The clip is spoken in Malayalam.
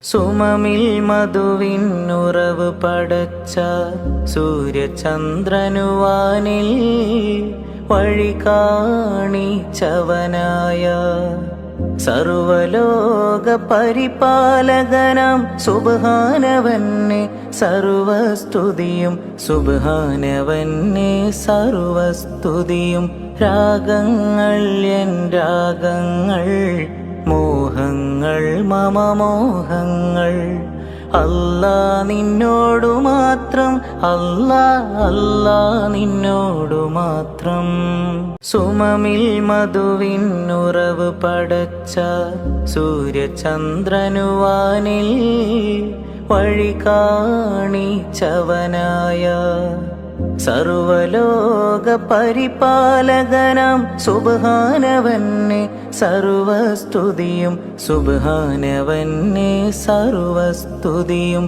സുമമിൽ മധുവിന്നുറവ് പടച്ച സൂര്യചന്ദ്രനുവാനിൽ വഴി കാണിച്ചവനായ സർവലോക പരിപാലകനാം സുബ്ഹാനവന്നെ സർവസ്തുതിയും സുബ്ഹാനവന്നെ സർവസ്തുതിയും രാഗങ്ങൾ എൻ രാഗങ്ങൾ മോഹങ്ങൾ മമ മോഹങ്ങൾ അല്ലാ നിന്നോടു മാത്രം അല്ലാ അല്ലാ നിന്നോടു മാത്രം സുമമിൽ മധുവിന്നുറവ് പടച്ച സൂര്യചന്ദ്രനുവാനിൽ വഴി കാണിച്ചവനായ സർവലോക പരിപാലകനാം സുബ്ഹാനവന്നെ സർവസ്തുതിയും സുബ്ഹാനവന്നെ സർവസ്തുതിയും